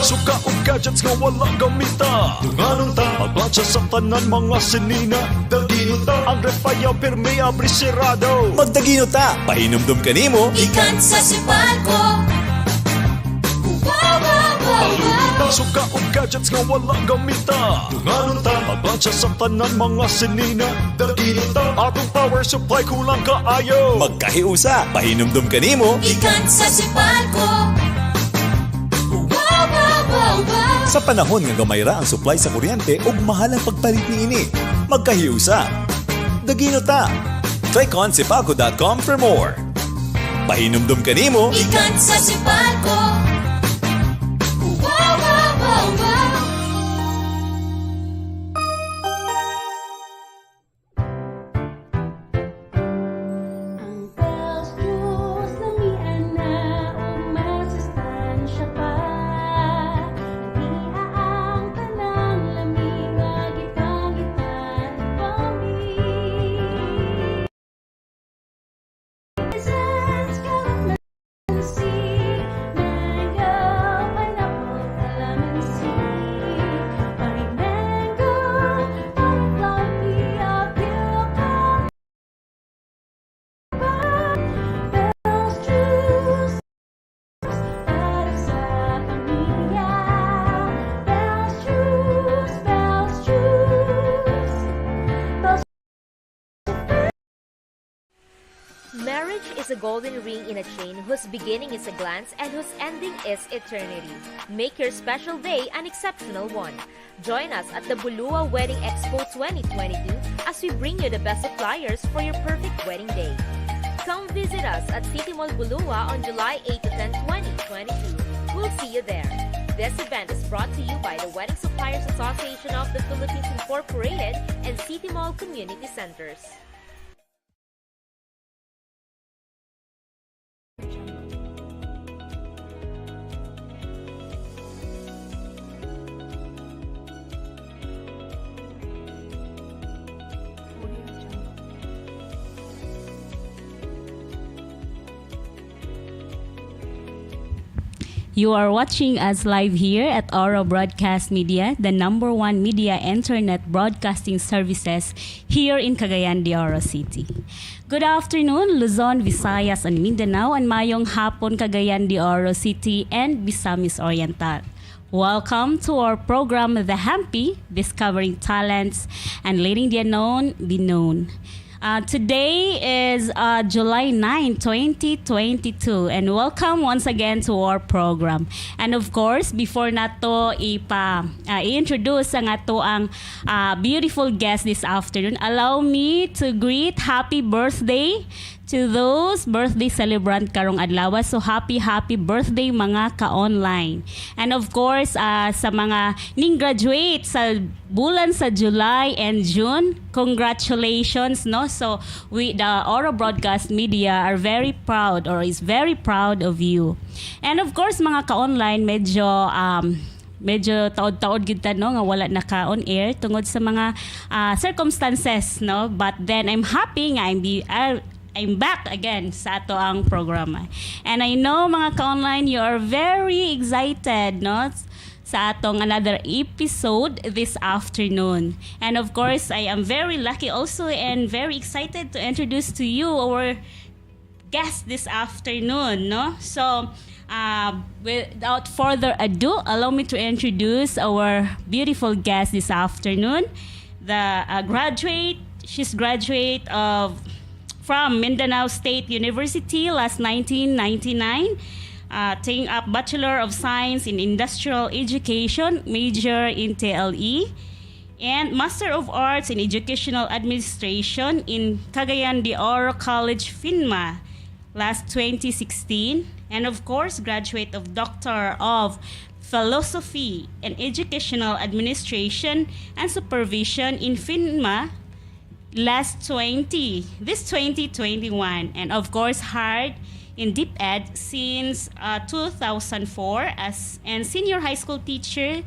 Suka o gadgets nga wala gamita. Nganong ta maglansya sa tanan mga sinina. Dagino ta ang refaya pirmi abri sirado. Magdagino ta, pahinumdum kanimo. Ikan sa sipalko. Suka o gadgets nga wala gamita. Nganong ta maglansya sa tanan mga sinina. Dagino ta atong power supply kulang kaayo. Magkahiusa, pahinumdum kanimo. Ikan sa sipalko. Sa panahon nga gamayra ang supply sa kuryente ug mahal ang pagpalit niini. Magkahiusa. Dagino ta. Click on sipalco.com for more. Pahinumdum kanimo. Ikan sa sipalko. Marriage is a golden ring in a chain whose beginning is a glance and whose ending is eternity. Make your special day an exceptional one. Join us at the Bulua Wedding Expo 2022 as we bring you the best suppliers for your perfect wedding day. Come visit us at City Mall Bulua on July 8 to 10, 2022. We'll see you there. This event is brought to you by the Wedding Suppliers Association of the Philippines Incorporated and City Mall Community Centers. You are watching us live here at Aura Broadcast Media, the #1 media internet broadcasting services here in Cagayan de Oro City. Good afternoon, Luzon, Visayas, and Mindanao, and mayong hapon Cagayan de Oro City and Misamis Oriental. Welcome to our program, The HAMPE, Discovering Talents and Letting the Unknown Be Known. Today is July 9, 2022, and welcome once again to our program. And of course, before nato i-introduce ang ato ang beautiful guest this afternoon, allow me to greet happy birthday to those birthday celebrant karong adlaw. So happy birthday mga ka-online. And of course, sa mga ning graduate sa bulan sa July and June, congratulations, no? So we, the Aura Broadcast Media, are very proud or is very proud of you. And of course, mga ka-online, medyo taod-taod gid ta, no, nga wala na ka on air tungod sa mga circumstances, no? But then I'm happy nga I'm back again sa ato ang programa. And I know mga ka-online, you are very excited, no, sa atong another episode this afternoon. And of course, I am very lucky also and very excited to introduce to you our guest this afternoon, no? So, without further ado, allow me to introduce our beautiful guest this afternoon. The she's graduate from Mindanao State University last 1999, taking up Bachelor of Science in Industrial Education, major in TLE, and Master of Arts in Educational Administration in Cagayan de Oro College, FINMA, last 2016, and of course, graduate of Doctor of Philosophy and Educational Administration and Supervision in FINMA, last 2021, and of course hired in Deep Ed since 2004 and senior high school teacher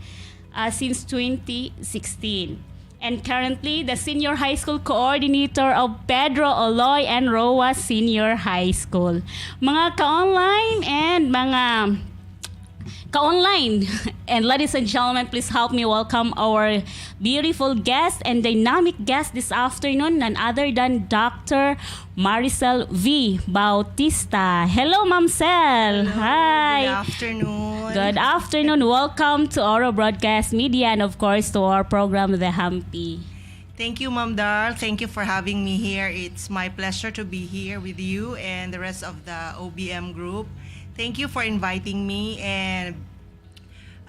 since 2016, and currently the senior high school coordinator of Pedro, Oloy, and Roah Senior High School. Mga ka-online and mga ka-online. And ladies and gentlemen, please help me welcome our beautiful guest and dynamic guest this afternoon, none other than Dr. MARICEL V. Bautista. Hello, Ma'am Cel. Hi. Good afternoon. Good afternoon. Welcome to our broadcast media and of course to our program, The HAMPE. Thank you, Ma'am Dar. Thank you for having me here. It's my pleasure to be here with you and the rest of the OBM group. Thank you for inviting me, and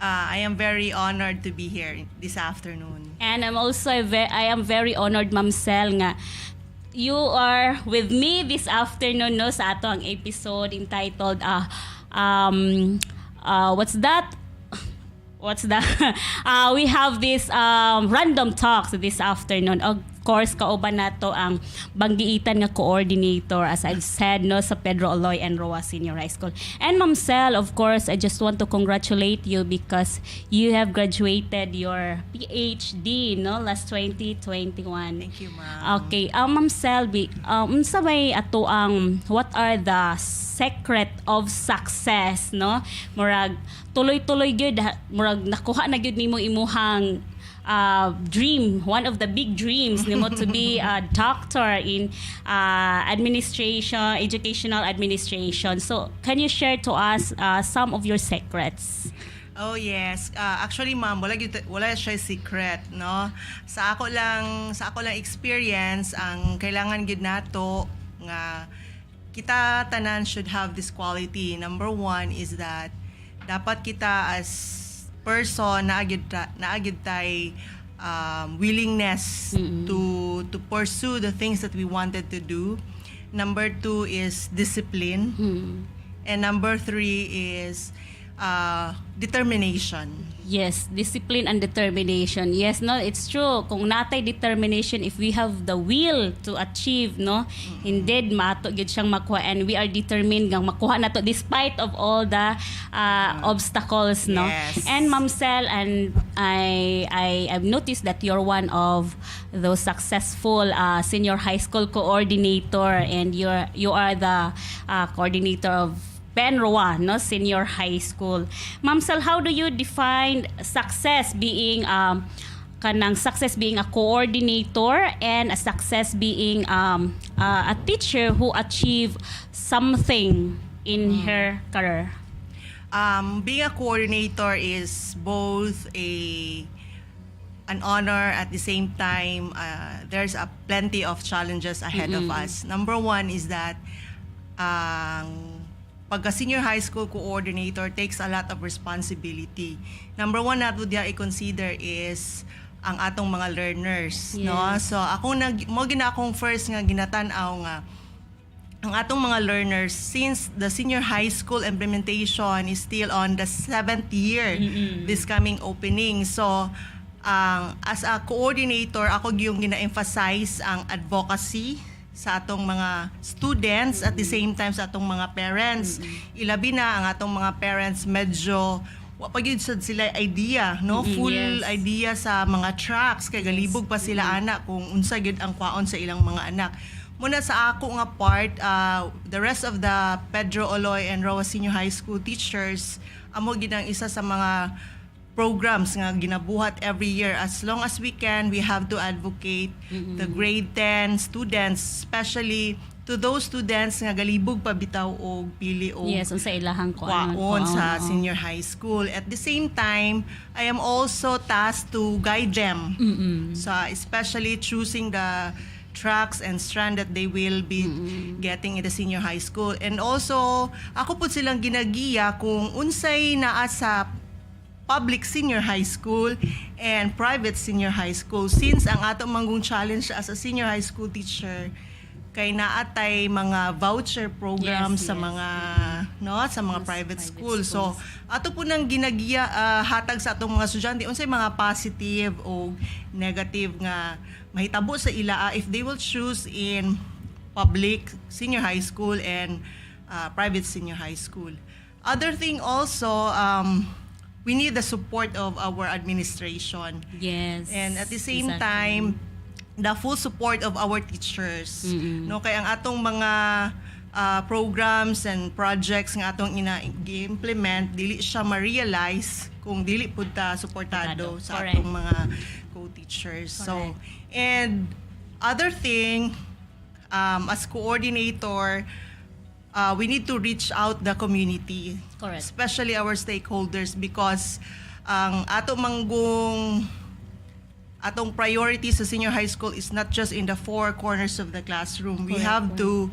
I am very honored to be here this afternoon. And I am very honored, Ma'am Cel, nga you are with me this afternoon no sa ato ang episode entitled we have this random talks this afternoon. Of course, kauban nato ang banggiitan nga coordinator, as I've said, no, sa Pedro, Oloy, and Roah Senior High School. And Ma'am Cel, of course, I just want to congratulate you because you have graduated your PhD, no, last 2021. Thank you, Ma'am. Okay, Ma'am Cel, unsa may ato ang what are the secret of success, no? Murag tuloy-tuloy gyud, murag nakuha na gyud nimo imuhang dream, one of the big dreams nimo to be a doctor in educational administration. So, can you share to us some of your secrets? Oh yes. Actually, Ma'am, wala siya secret, no? Sa ako lang experience, ang kailangan gid nato nga kita tanan should have this quality. Number one is that dapat kita as person naagid tay willingness to pursue the things that we wanted to do. Number two is discipline. And number three is determination. Yes, discipline and determination. Yes, no, it's true. Kung natay determination, if we have the will to achieve, no, indeed, mato gid siyang makuha, and we are determined gang makuha nato despite of all the obstacles, no. Yes. And Ma'am Cel, and I've noticed that you're one of those successful senior high school coordinator, and you are the coordinator of Roah, no, Senior High School. Ma'am Cel, how do you define success being success being a coordinator and a success being a teacher who achieve something in her career? Being a coordinator is both an honor, at the same time there's plenty of challenges ahead of us. Number one is that pagka senior high school coordinator takes a lot of responsibility. Number one nato diya i-consider is ang atong mga learners, yes, no? So ako akong first nga ginatan-aw nga ang atong mga learners, since the senior high school implementation is still on the 7th year this coming opening. So as a coordinator, ako yung gina-emphasize ang advocacy sa atong mga students, at the same time sa atong mga parents. Ilabi na ang atong mga parents medyo wapagid sila idea, no, full yes, idea sa mga tracks, kay galibog pa sila anak kung unsa gid ang kwaon sa ilang mga anak. Muna sa ako nga part, the rest of the Pedro, Oloy, and Roah Senior High School teachers, amo gid ang isa sa mga programs nga ginabuhat every year. As long as we can, we have to advocate the grade 10 students, especially to those students nga galibog pa bitaw og pili og yes, unsa ilahang kwaon sa senior high school. At the same time, I am also tasked to guide them. So especially choosing the tracks and strand that they will be getting in the senior high school. And also, ako po silang ginagiya kung unsay naa sa public senior high school and private senior high school, since ang atong manggong challenge as a senior high school teacher kay naatay mga voucher programs sa mga sa mga private school. So ato po nang ginagiya hatag sa atong mga estudyante unsay mga positive o negative nga mahitabo sa ila if they will choose in public senior high school and private senior high school. Other thing also, we need the support of our administration. Yes. And at the same time, the full support of our teachers. No, kay ang atong mga programs and projects nga atong ina-implement, dili siya ma-realize kung dili pud ta suportado sa Correct. atong mga co-teachers. So, and other thing, as coordinator, we need to reach out the community, Correct. especially our stakeholders, because ang atong priority sa senior high school is not just in the four corners of the classroom. We have to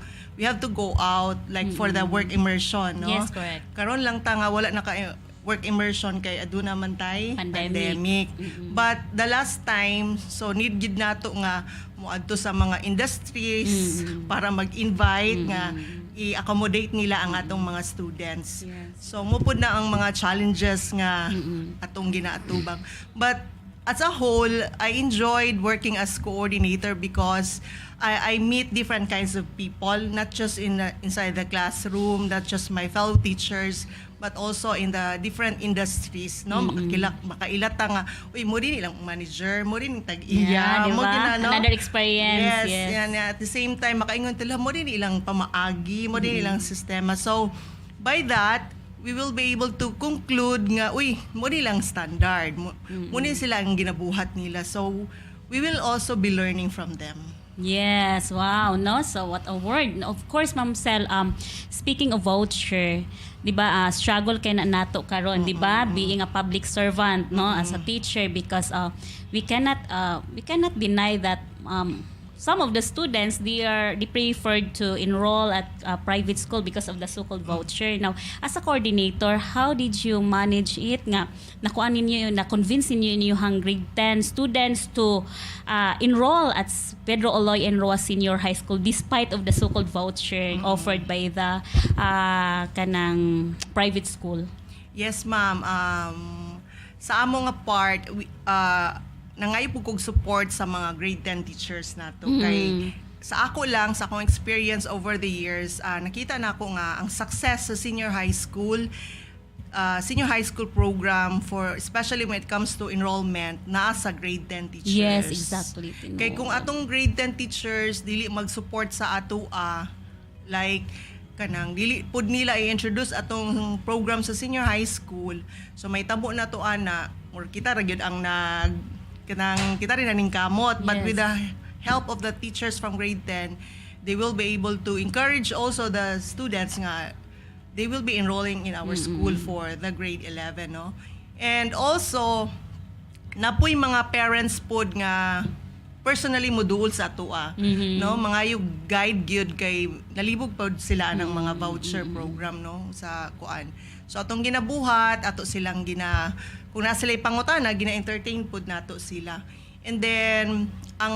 go out like for the work immersion, no? Yes, correct. Karon lang ta nga wala na ka work immersion kay aduna man tay pandemic. But the last time, so need gid nato nga moadto sa mga industries para mag-invite nga i-accommodate nila ang atong mga students. Yes. So mupod na ang mga challenges nga atong ginaatubang. But as a whole, I enjoyed working as coordinator because I meet different kinds of people, not just inside the classroom, not just my fellow teachers, but also in the different industries, no? Makailata nga, uy, mo din ilang manager, mo din tag-iya, diba? mo din ano? Another experience. Yes. Yan, at the same time, makaingon tila, mo din ilang pamaagi, mo din ilang sistema. So, by that, we will be able to conclude nga, uy, mo nilang standard. Mo sila ang ginabuhat nila. So, we will also be learning from them. Yes, wow, no? So what a word. Of course, Ma'am Cel, speaking of voucher, 'di ba, struggle kay na nato karon, 'di ba? Being a public servant, no, as a teacher, because we cannot deny that some of the students they preferred to enroll at private school because of the so-called voucher. Now, as a coordinator, how did you manage it nga nakuan ninyo, na convince ninyo yung grade 10 students to enroll at Pedro, Oloy and Roah Senior High School despite of the so-called voucher offered by the kanang private school? Yes, ma'am. Sa among nga part, nangayo po kong support sa mga grade 10 teachers nato. Kay sa ako lang, sa akong experience over the years, nakita na ako nga ang success sa senior high school program, for especially when it comes to enrollment, nasa grade 10 teachers. Yes, exactly. Kay kung atong grade 10 teachers dili mag-support sa ato like kanang dili pud nila i-introduce atong program sa senior high school, so may tabo na to ana or kita ra gyud ang kita rin naning kamot. But with the help of the teachers from grade 10, they will be able to encourage also the students nga they will be enrolling in our school for the grade 11, no? And also napoy mga parents pod nga personally moduol sa atua, no? Mga yung guide gyud kay nalibog pod sila ng mga voucher program, no, sa kuan. So atong ginabuhat ato silang kung na sila pangutana, gina-entertain pod nato sila. And then ang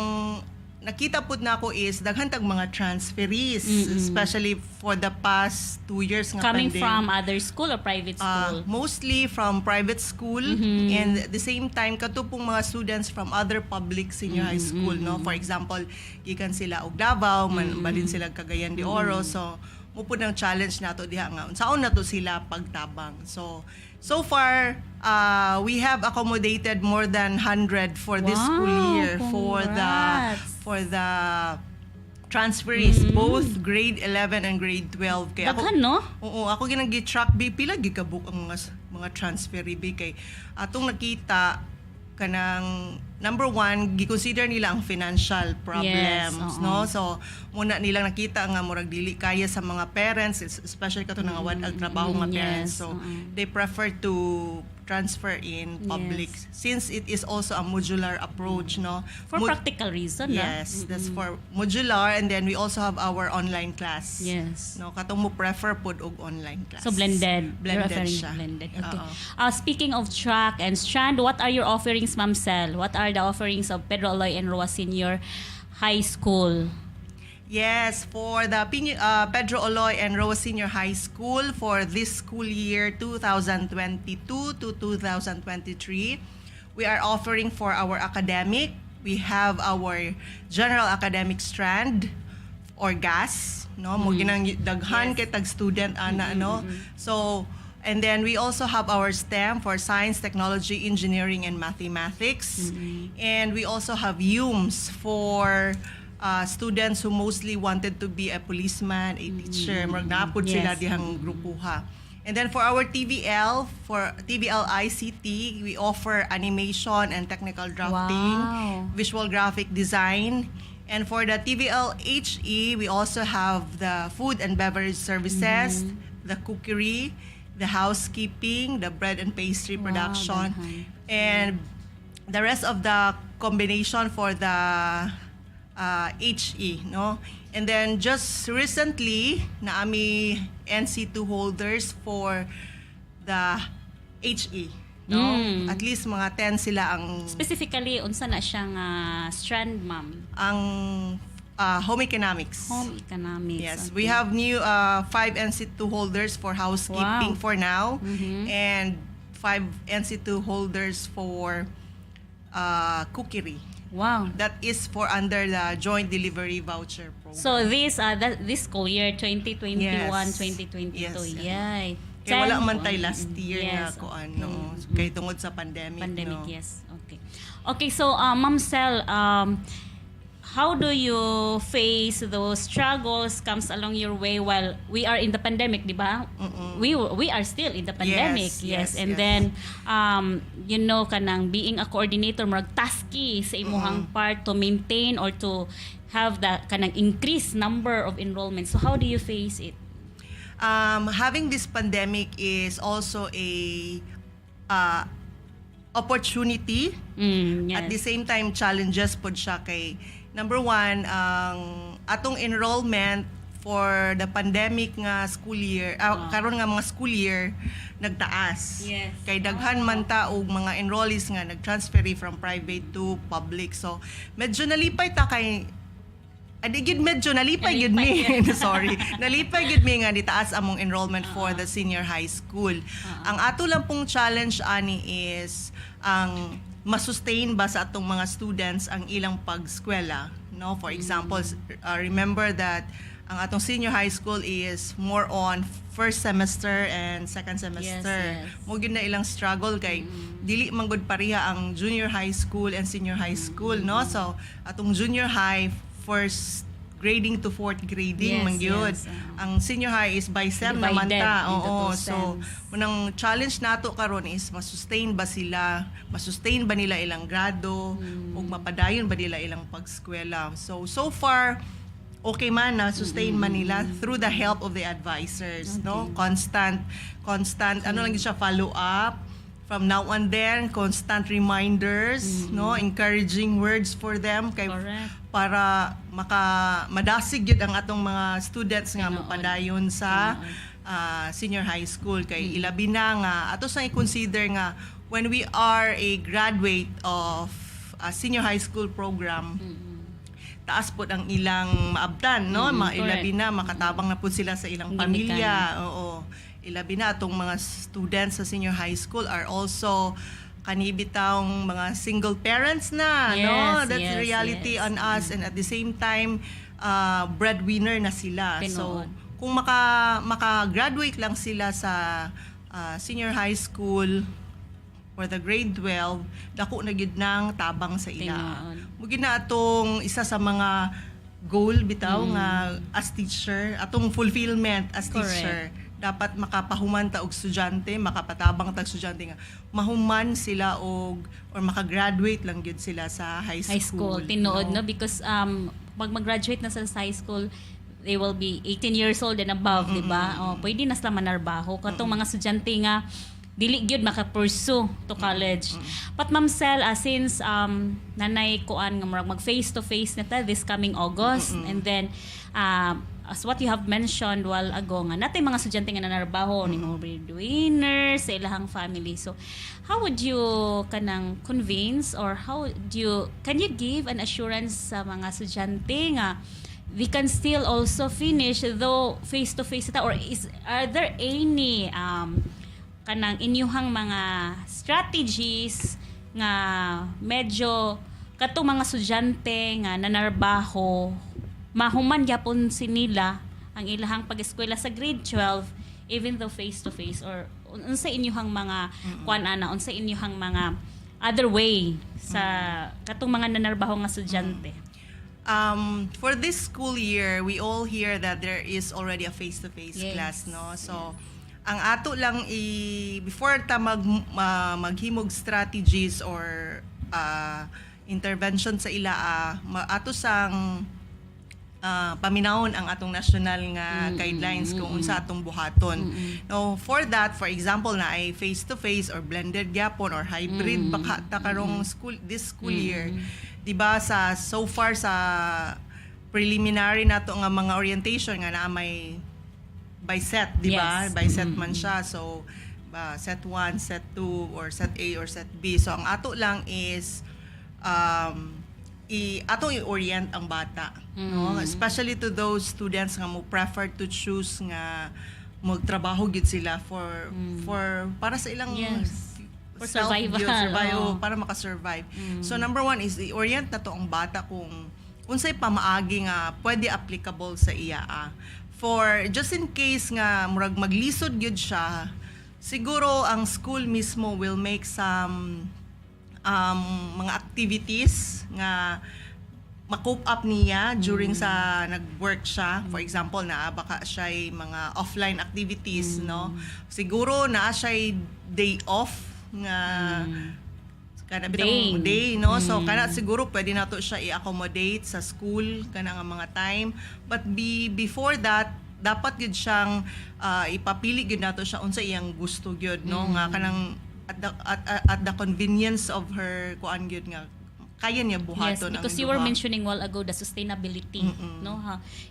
nakita pod nako is daghan tag mga transferees, especially for the past 2 years nga Coming pandemic. from other school or private school? Mostly from private school, and at the same time kato pong mga students from other public senior high school, no? For example, gikan sila og Davao, balin sila Cagayan de Oro. So mo pud ang challenge nato diha nga unsaon nato sila pagtabang. So far, we have accommodated more than 100 for this school year for the transferees, both grade 11 and grade 12. Kaya Daghan, no? Oo, ako ginagi-track pila gikabuk ang mga transferee kay atong nakita kanang number one, gi-consider nila ang financial problems, no? So, muna nilang nakita nga murag dili kaya sa mga parents, especially kato nga wad trabaho nga parents. So, they prefer to transfer in public since it is also a modular approach, no? For practical reason, yes, that's for modular, and then we also have our online class. Yes. No, katong mo prefer pod og online class. So blended. You're Blended referring siya. to blended. Okay. Oo. Speaking of track and strand, what are your offerings, Ma'am Cel? What are the offerings of Pedro, Oloy and Roah Senior High School? Yes, for the Pedro, Oloy and Roah Senior High School for this school year 2022 to 2023, we are offering for our academic. We have our general academic strand or GAS, no? Mo ginang daghan kay tag student ana, no? So, and then we also have our STEM for science, technology, engineering, and mathematics. And we also have UMS for students who mostly wanted to be a policeman, a teacher, magnapod sila Yes. dihang grupuha. And then for our TVL, for TVL ICT, we offer animation and technical drafting, Wow. visual graphic design. And for the TVL HE, we also have the food and beverage services, the cookery, the housekeeping, the bread and pastry production, daghan. and the rest of the combination for the HE, no? And then just recently, naami NC2 holders for the HE, no? At least mga 10 sila ang Specifically, unsa na siyang strand, ma'am? home economics. Home economics. Yes, okay. we have new 5 NC2 holders for housekeeping Wow. for now, and 5 NC2 holders for cookery. Wow. That is for under the joint delivery voucher program. So this school year 2021, Yes. 2022. Yes, Yay. Kaya wala 10 man tay last year yes, na kuan, no? Kay tungod sa pandemic, pandemic, no? yes. Okay. Okay, so Ma'am Cel, how do you face those struggles comes along your way while we are in the pandemic, di ba? We are still in the pandemic. Yes, And yes. then kanang being a coordinator murag tasky sa imuhang part to maintain or to have the kanang increased number of enrollment. So how do you face it? Having this pandemic is also a opportunity. Yes. At the same time, challenges po siya kay number one, ang atong enrollment for the pandemic nga school year, karon nga mga school year, nagtaas. Yes. Kay daghan man ta og mga enrollees nga nag-transfer from private to public. So, medyo nalipay ta kay medyo nalipay gyud mi. Sorry. Nalipay gyud mi nga ditaas among enrollment for the senior high school. Ang ato lang pong challenge ani is ang masustain ba sa atong mga students ang ilang pag-eskwela, no? For example, remember that ang atong senior high school is more on first semester and second semester. Yes. Mo gyud na ilang struggle kay dili man gud pareha ang junior high school and senior high school, no? So atong junior high first grading to fourth grading Yes, man gyud. yes. Ang senior high is by sem naman Divided ta. into Oo. two So sems. munang challenge nato karon is masustain ba sila, masustain ba nila ilang grado, ug mapadayon ba nila ilang pag-eskwela. So far okay man na sustain man nila through the help of the advisors, no? Constant ano lang siya, follow up from now and then, constant reminders, no? Encouraging words for them kay Correct. para madasig gyud ang atong mga students nga Tinuod. mapadayon sa senior high school kay ilabi na nga ato sa i-consider nga when we are a graduate of a senior high school program, taas po ang ilang maabtan, no? Ilabi na makatabang na po sila sa ilang Hindi pamilya. Oo. Ilabi na atong mga students sa senior high school are also kanibitang mga single parents na, no? Yes, That's yes, reality yes. on us, and at the same time breadwinner na sila. So Tinuod. kung maka-graduate lang sila sa senior high school for the grade 12, dako na gyud nang tabang sa ila. Tinuod. Mugi na atong isa sa mga goal bitaw nga as teacher, atong fulfillment as Correct. teacher. Dapat makapahuman ta og estudyante, makapatabang ta og estudyante nga mahuman sila og or makagraduate lang gyud sila sa high school. High school, tinuod, no? Because pag mag-graduate na sa high school, they will be 18 years old and above, di ba? Pwede na sila manarbaho. Katong mga estudyante nga, dili gyud maka-pursue to college. But Ma'am Cel, since nanay kuan nga mag face to face na ta this coming August, and then as what you have mentioned while ago nga natay mga estudyante nga nanarbaho ni mga breadwinners sa ilahang family. So how would you kanang convince or can you give an assurance sa mga estudyante nga we can still also finish though face to face ta, or are there any kanang inyuhang mga strategies nga medyo katong mga estudyante nga nanarbaho mahuman gyapon sinila ang ilahang pag-eskwela sa grade 12 even though face to face, or unsa inyuhang mga kuan ana, unsa inyuhang mga other way sa katong mga nanarbaho nga estudyante? For this school year, we all hear that there is already a face-to-face Yes. class, no? So, ang ato lang before ta maghimog strategies or intervention sa ila, ato sang paminawon ang atong national nga guidelines kung unsa atong buhaton. No, for that, for example, na ay face-to-face or blended gyapon or hybrid baka ta karong this school year. Di ba so far sa preliminary nato nga mga orientation nga na may by set, di ba? Yes. By set man siya. So set 1, set 2 or set A or set B. So ang ato lang is atong i-orient ang bata, no? Especially to those students nga mo prefer to choose nga magtrabaho gid sila for para sa ilang Yes. For self- survival. para maka-survive. So number 1 is i-orient na to ang bata kung unsay pamaagi nga pwede applicable sa iya. For just in case nga murag maglisod gyud siya, siguro ang school mismo will make some mga activities nga ma-cope up niya during sa nag-work siya. For example, baka siya mga offline activities, no? Siguro siya day off nga kana bitang day, no? So kana siguro pwede nato siya i-accommodate sa school kana nga mga time, but before that dapat gyud siyang ipapili gyud nato siya unsa iyang gusto gyud, no? Nga kanang at the convenience of her kuan gyud nga kaya niya Yes, buhaton. because you were mentioning while ago the sustainability, no?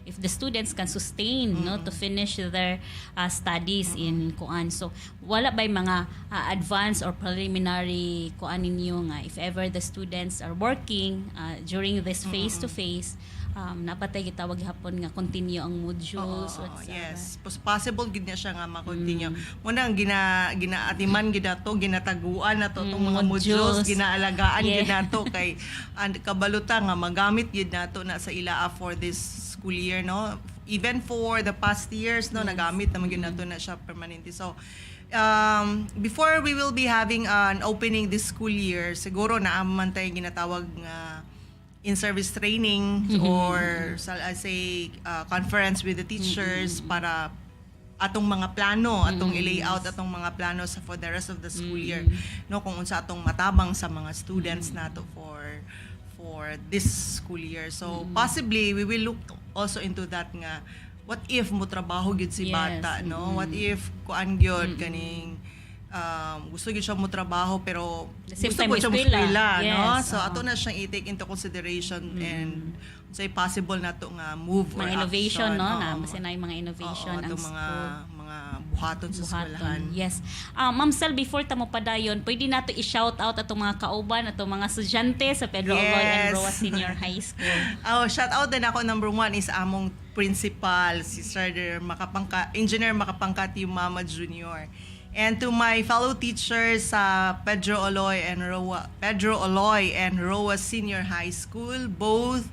If the students can sustain, no, to finish their studies in kuan. So wala bay mga advanced or preliminary kuan ninyo nga if ever the students are working during this face to face, napatay gitawag hapon nga continue ang modules whatsoever. Yes, possible gid na siya nga ma-continue. Muna ang ginaatiman gid nato, ginataguan nato tong mga modules, ginaalagaan gid nato kay kabaluta nga magamit gid nato na sa ilaa for this school year, no? Even for the past years, no, nagamit naman gid nato na siya permanente. So before we will be having an opening this school year, siguro naaman tayo ginatawag nga in-service training or conference with the teachers para atong mga plano, atong i-layout atong mga plano for the rest of the school year, no, kung unsa atong matabang sa mga students nato for this school year. So possibly we will look also into that nga what if mo trabaho gyud si bata, no? What if kuan gyud kaning gusto gyud siya mo trabaho pero The same gusto time mo siya mo eskwela. eskwela, no? Yes, So ato na siyang i-take into consideration and say possible na to nga move or Mga innovation, action, no? Na kasi na yung mga innovation ang atong mga buhaton sa eskwelahan. Yes. Ma'am Sel, before ta mo padayon, pwede nato i-shout out atong mga kauban, atong mga estudyante sa Pedro Oloy and Roah Senior High School. Shout out din ako, number 1 is among principal, si Sir Engineer Makapangkat Mama Jr. And to my fellow teachers sa Pedro Oloy and Roah Senior High School, both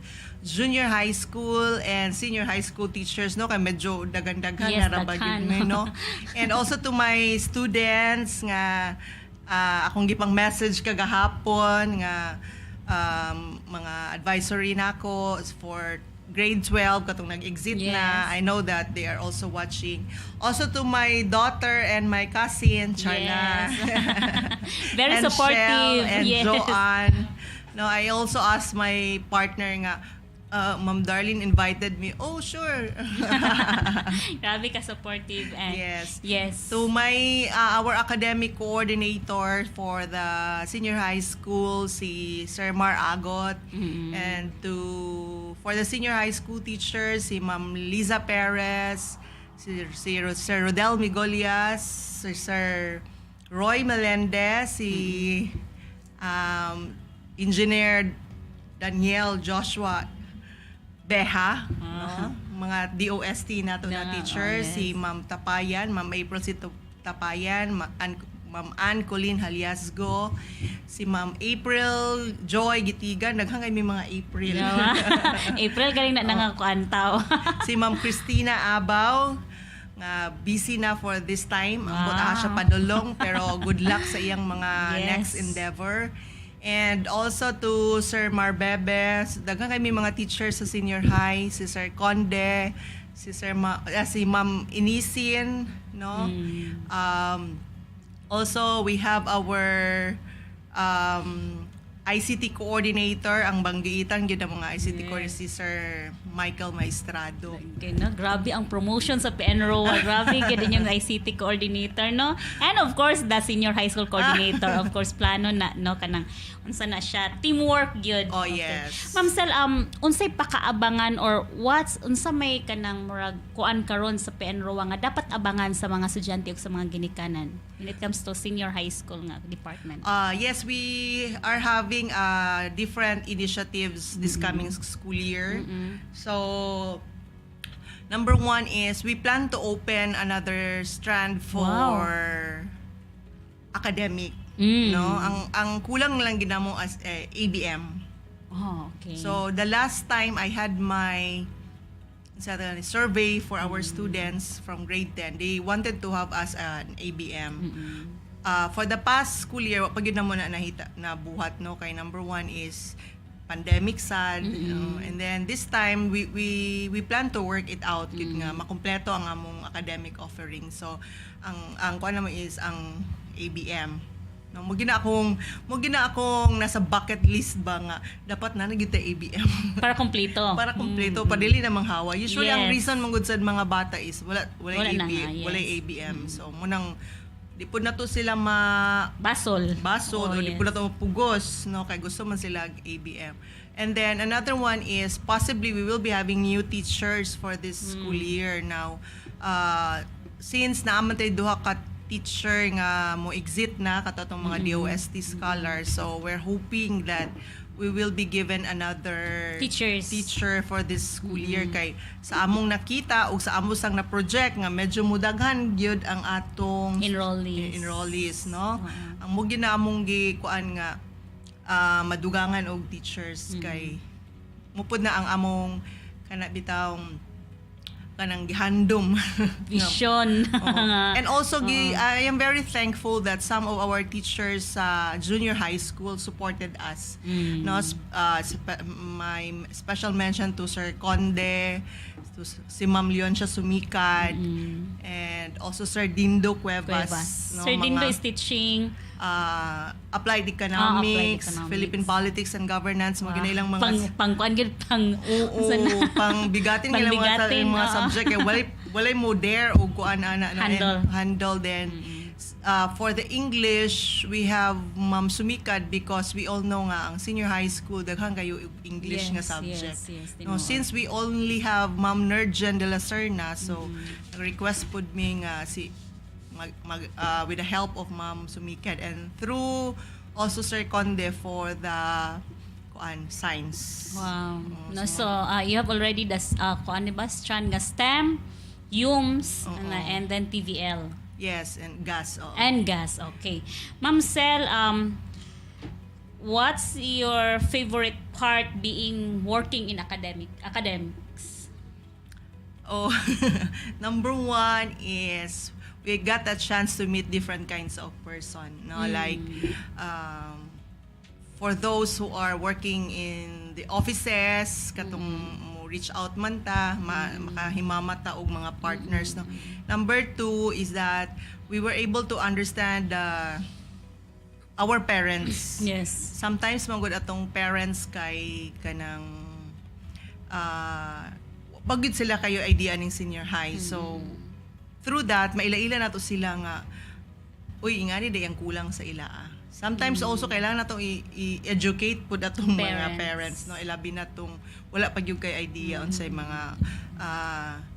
junior high school and senior high school teachers, no, kay medyo dagan-dagan Yes, na rabagin no. And also to my students nga akong gipang message kagahapon nga mga advisory nako for grade 12 katong nag-exit na. I know that they are also watching. Also to my daughter and my cousin Chana. Very and supportive. Shell and Joanne. No, I also asked my partner nga, Ma'am Darlene invited me. Oh, sure. Grabe ka supportive and Yes. To my our academic coordinator for the senior high school, si Sir Mar Agot, and for the senior high school teachers, si Ma'am Liza Perez, si Sir Rodel Migolias, si Sir Roy Melendez, si Engineer Daniel Joshua Beha, no? Mga DOST nato na teachers, si Ma'am Tapayan, Ma'am April Tapayan, Ma'am Ann Colleen Haliasgo, si Ma'am April Joy Gitigan, naghangay may mga April. April galing na nangakuantaw. Si Ma'am Christina Abaw, nga busy na for this time. Ang siya padulong, pero good luck sa iyang mga next endeavor. And also to Sir Marbebe, daghang kami mga teachers sa senior high, si Sir Conde, si Ma'am Inisin, no? Also, we have our ICT coordinator, ang banggiitan gyud ang mga ICT coordinator, si Sir Michael Maestrado. Okay, no? Grabe ang promotion sa PNROA. Grabe din yung ICT coordinator, no? And of course, the senior high school coordinator. Of course, plano na, no? Kanang, unsa na siya? Teamwork yun. Oh, okay. yes. Ma'am Sel, unsay pakaabangan or unsa may kanang murag kuan karon sa PNROA nga dapat abangan sa mga estudyante o sa mga ginikanan when it comes to senior high school nga department? Yes, we are having different initiatives this coming school year. So, number one is we plan to open another strand for academic. No, ang kulang lang ginamo as ABM. Oh, okay. So the last time I had my survey for our students from grade 10, they wanted to have us an ABM. For the past school year, pag yun na muna na buhat, no, kay number one is pandemic sad, and then this time we plan to work it out yun nga makumpleto ang among academic offering. So ang kuan naman is ang ABM. No, mo gina akong nasa bucket list ba nga dapat na nagyud ta ABM Para kompleto. para kompleto padili na manghawa. Usually ang Yes. reason mong sad mga bata is wala Wala na nga, yes. wala ABM. So munang di po na to sila Basol. baso, Oh, di yes. po na to mapugos, no, kay gusto man sila ABM. And then another one is possibly we will be having new teachers for this school year now. Since naaman tayo duha ka teacher nga mo exit na katong mga DOST scholars, so we're hoping that we will be given another teacher for this school year kay sa among nakita o sa among sang na project nga medyo mudaghan gyud ang atong enrollees, no. Ang mo ginamong kuan nga madugangan og teachers kay mupod na ang among kana bitawng kanang gihandom Vision. and also I am very thankful that some of our teachers sa junior high school supported us. No, my special mention to Sir Conde, to si Ma'am Leoncia Sumikad, and also Sir Dindo Cuevas. No, Sir Dindo is teaching applied economics, economics, Philippine politics and governance, mga ginailang mga pang pang bigatin mga subject kay walay mo dare o kuan ana handle then for the English we have Ma'am Sumikad because we all know nga ang senior high school daghang kayo English nga subject. No, since we only have Ma'am Nerjen de la Serna, so request pud me nga with the help of Ma'am Sumikad and through also Sir Conde for the science. Wow. No, so you have already the kuan ba strand nga STEM, UMS, and then TVL. Yes, and gas. And gas, okay. Ma'am Sel, what's your favorite part working in academics? Oh, number one is we got a chance to meet different kinds of person, no? Like for those who are working in the offices, katong mo reach out man ta, makahimama ta og mga partners, no? Number two is that we were able to understand our parents. Yes. Sometimes magud atong parents kay kanang bagid sila kayo idea ning senior high. So through that maila-ila nato sila nga uy ingani day ang kulang sa ila. Sometimes also kailangan natong i-educate pud atong mga parents, no, ilabi natong wala pa gyud kay idea unsay mga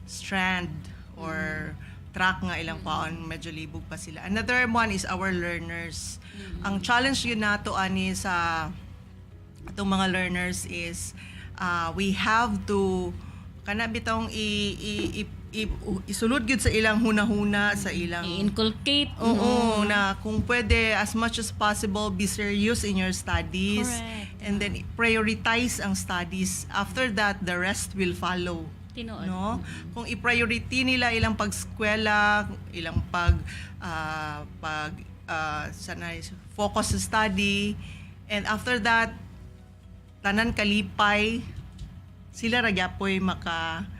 strand or track nga ilang kwaon medyo libog pa sila. Another one is our learners. Ang challenge yun nato ani sa atong mga learners is we have to kana bitong isulod gyud sa ilang hunahuna sa ilang inculcate na kung pwede as much as possible be serious in your studies. Correct. And then prioritize ang studies. After that the rest will follow. Tinuod. No, kung i-priority nila ilang pag-eskwela, ilang focus sa study, And after that, tanan kalipay, sila ra gyapon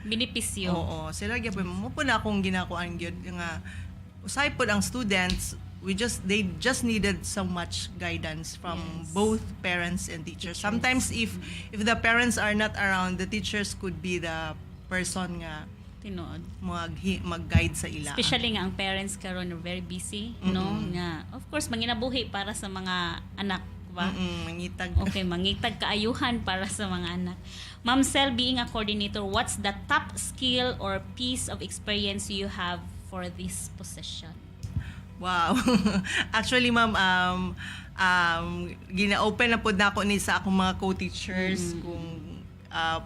Benepisyo. Oo, sila gyapon mo po na akong ginakuan gyud nga usay pod ang students, they just needed so much guidance from both parents and teachers. Sometimes if the parents are not around, the teachers could be the person nga Tinuod. mag-guide sa ila. Especially nga ang parents karon are very busy, no? Nga of course manginabuhi para sa mga anak, ba? Mangitag. Okay, mangitag kaayuhan para sa mga anak. Ma'am Cel, being a coordinator, what's the top skill or piece of experience you have for this position? Wow. Actually, ma'am, gina-open na po na ako ni sa akong mga co-teachers kung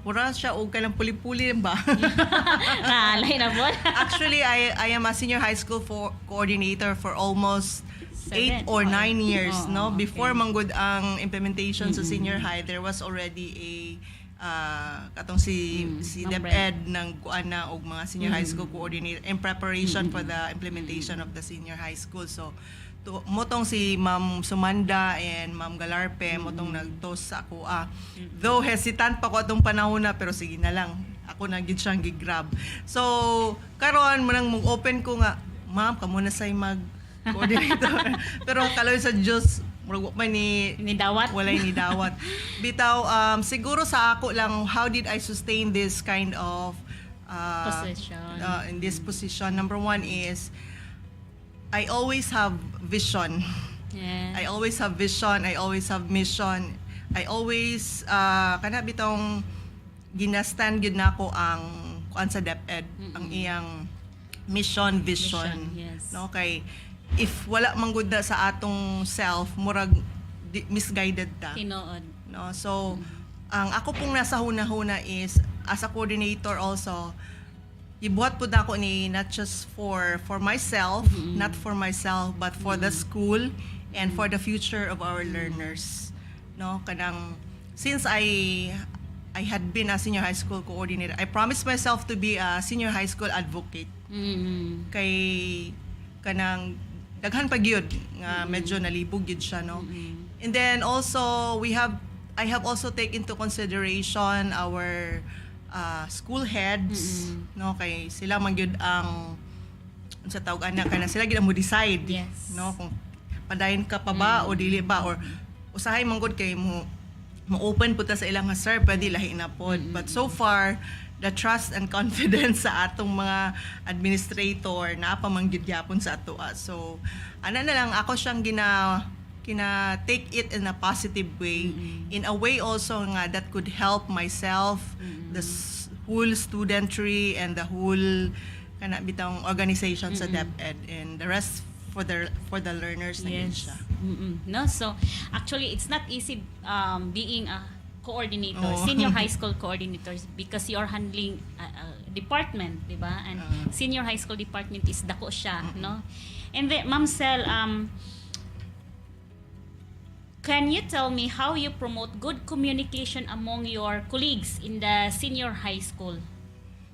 pura siya o ka lang puli-puli ba? Naalay na po. Actually, I am a senior high school coordinator for almost 8 or 9 years. No, okay. Before manggod ang implementation sa senior high, there was already a katong si DepEd ng kuana og mga senior high school coordinator in preparation for the implementation of the senior high school. So motong si Ma'am Sumanda and Ma'am Galarpe motong nagtos sa ako. Though hesitant pa ko atong panahon na, pero sige na lang. Ako na gid siyang gigrab. So karon mo nang open ko nga, ma'am, kamo na say mag coordinator. Pero kaloy sa Diyos, murag pa ni Dawat? Walay ni dawat. Bitaw, siguro sa ako lang, how did I sustain this kind of Position. In this position? Number one is, I always have vision. Yeah. I always have vision. I always have mission. I always, kana bitong ginastan gyud nako ang kuan sa DepEd, ang iyang mission, vision. Yes. No, kay if wala man gud na sa atong self, murag misguided ta. Tinuod. No, so ang ako pong nasa huna-huna is as a coordinator also, ibuhat po na ako ni not just for myself, not for myself, but for the school and for the future of our learners. No, kanang since I had been a senior high school coordinator, I promised myself to be a senior high school advocate. Kay kanang daghan pa gyud nga medyo nalibog gyud siya, no. And then also I have also taken into consideration our school heads, no, kay sila man gyud ang sa tawag ana kana sila gyud ang mo decide, Yes. no, kung padayon ka pa ba o dili ba, or usahay man gud kay mo open po ta sa ilang nga sir, pwede lahi na pod. But so far, the trust and confidence sa atong mga administrator na pamanggid gyapon sa ato. So ana na lang ako siyang kina take it in a positive way, in a way also nga that could help myself, the whole studentry and the whole kana bitang organization sa DepEd, and the rest for the learners na yun siya. No, so actually it's not easy being a coordinator, senior high school coordinators, because you're handling department, di ba? And senior high school department is dako siya, no? And then Ma'am Cel, can you tell me how you promote good communication among your colleagues in the senior high school?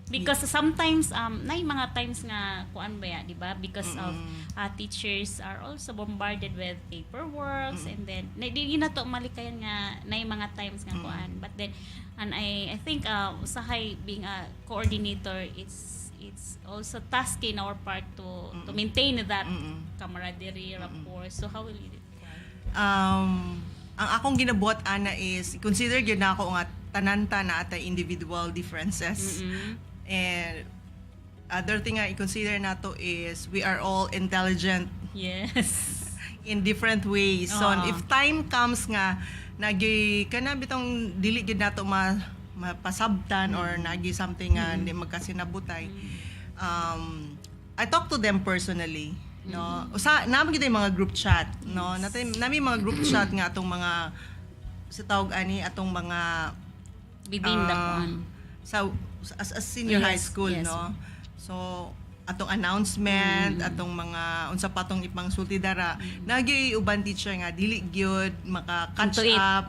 Because sometimes nay mga times nga kuan ba ya, di ba? Because of teachers are also bombarded with paperwork, and then di na to malikayan nga nay mga times nga kuan. But then and I think usahay being a coordinator, it's also task in our part to maintain that camaraderie, rapport. So how will you do it? Ang akong ginabuhat ana is consider gyud na ako nga tananta na atay individual differences. And other thing I consider nato is we are all intelligent. Yes. In different ways. So if time comes nga nagi kana bitong dili gyud nato mapasabtan or nagi something nga hindi magkasinabutay. I talk to them personally, no. Usa naman gyud mga group chat, no. Nami mga group chat nga atong mga sa tawag ani atong mga Within the kuan. So as senior high school, no. So atong announcement, atong mga unsa patong ipang sulti dara, nagi uban teacher nga dili gyud maka-catch up.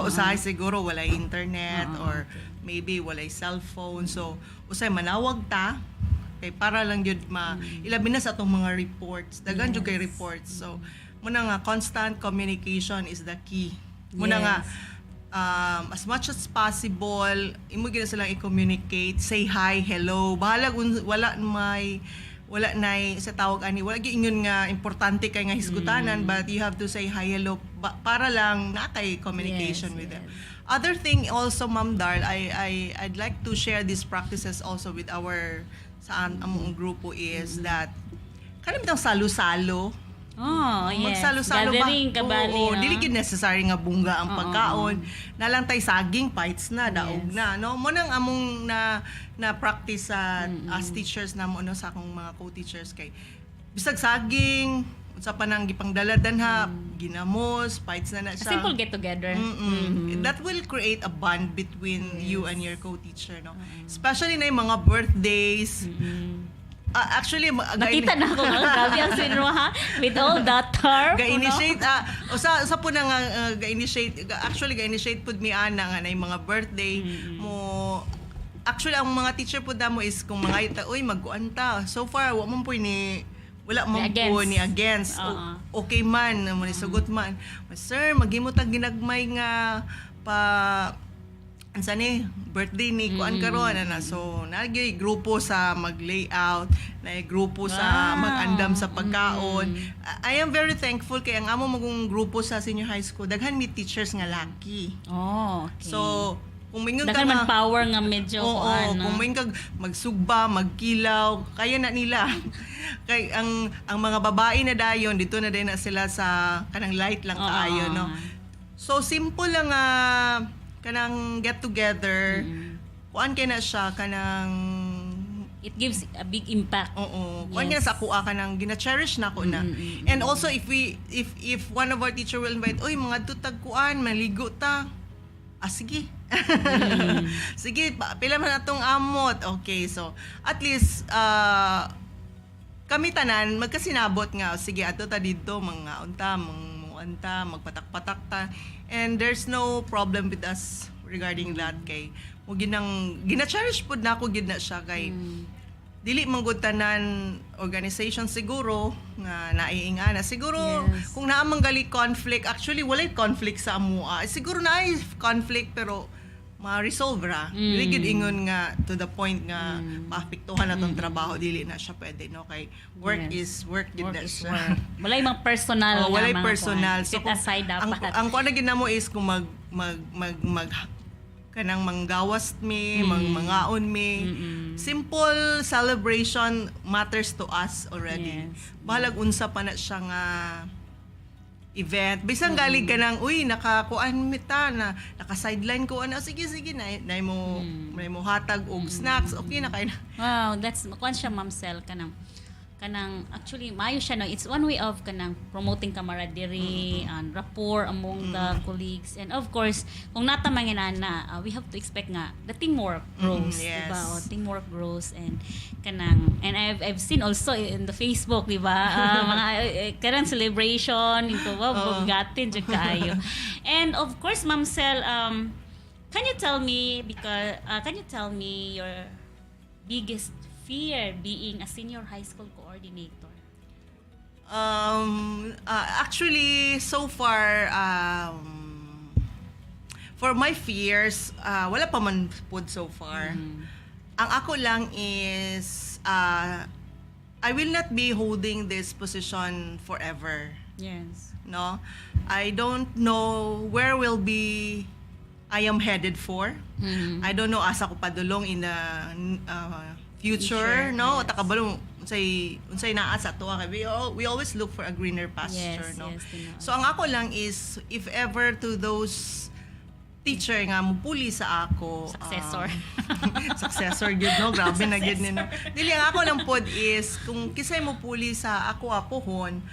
Usahay siguro walay internet or maybe walay cellphone. So usay manawag ta kay para lang gyud ilabi na sa atong mga reports. Daghan jud kay reports. So muna nga constant communication is the key Muna Yes. nga, as much as possible, imo gina silang i-communicate, say hi, hello. Bahalag wala na sa tawag ani, wala giingon nga importante kay nga hisgutanan, but you have to say hi, hello para lang na kay communication with them. Other thing also, Ma'am Darl, I'd like to share these practices also with our among grupo is that kanang bitang salo-salo. Oh, yes. Magsalo-salo Gathering, ba? kabali. Oo, dili gid necessary nga bungga ang pagkaon. Nalang tay saging, fights na, daog na, no? Mo nang among na practice as teachers na mo no sa akong mga co-teachers kay bisag saging, unsa pa nang gipangdaladan ha, ginamos, fights na A siya. simple get together. That will create a bond between you and your co-teacher, no? Especially na yung mga birthdays. Actually, Nakita na ako, grabe ang sinruha with all that term. ga-initiate usa po na nga ga-initiate pud mi ana nga na yung mga birthday mo. Actually ang mga teacher pud mo is kung mga uy magkuan ta. So far wala man po ni against. Okay man mo ni sugot man. Sir, maghimo tag ginagmay nga pa ansa ni birthday ni kuan karon na, so nagay grupo sa mag-layout, na grupo sa mag-andam sa pagkaon. I am very thankful kay ang amo magong grupo sa senior high school daghan mi teachers nga laki. Oh, okay. So kung mingon ka daghan man power nga medyo kung mingon kag magsugba, magkilaw, kaya na nila. Kay ang mga babae na dayon dito na din na sila sa kanang light lang kaayo, no. So simple lang kanang get together. Kuan kay na siya kanang it gives a big impact. Oo. Kuan yes. Sa kuha kanang gina-cherish na ko na. And also if one of our teacher will invite, oy mga tutag kuan, maligo ta. Sige. Sige, pila man atong amot. Okay, so at least kami tanan magkasinabot nga, sige ato ta dito mga unta, magpatak-patak ta. And there's no problem with us regarding that kay mo gina-cherish pud na ako gid na siya kay dili man gud tanan organization siguro nga naiingana siguro kung naa man gali conflict, actually walay conflict sa amua, siguro naay conflict pero ma-resolve ra. Dili gid ingon nga to the point nga maapektuhan natong trabaho, dili na siya pwede, no, kay work is work gid na siya. Walay mga personal walay mga personal. So aside dapat ang kuan na gid namo is kung mag kanang manggawas mi, mangaon mi. Simple celebration matters to us already. Bahalag unsa pa na siya nga event. Bisang galing ka nang, uy, nakakuan mita na, naka-sideline ko, sige, na mo hatag og snacks, okay na kayo na. Wow, that's, kuan siya, Ma'am Cel, kanang actually maayo siya, no. It's one way of kanang promoting camaraderie and rapport among the colleagues, and of course kung nata manginana we have to expect nga the teamwork grows, diba? Teamwork grows and I've seen also in the Facebook, diba, mga kanang celebration into bugatin jud kaayo. And of course, Ma'am Cel, can you tell me your biggest fear being a senior high school coordinator? Actually, so far, for my fears, wala pa man po so far. Ang ako lang is, I will not be holding this position forever. Yes. No? I don't know where I am headed for. I don't know asa ko padulong in the future, no? Yes. Takabalo unsay naa sa tuwa kay we always look for a greener pasture, no? Yes, so ang ako lang is if ever to those teacher nga mupuli sa ako successor gid, no, grabe na gid ni, no. Dili ang ako lang pod is kung kisay mo puli sa ako apohon,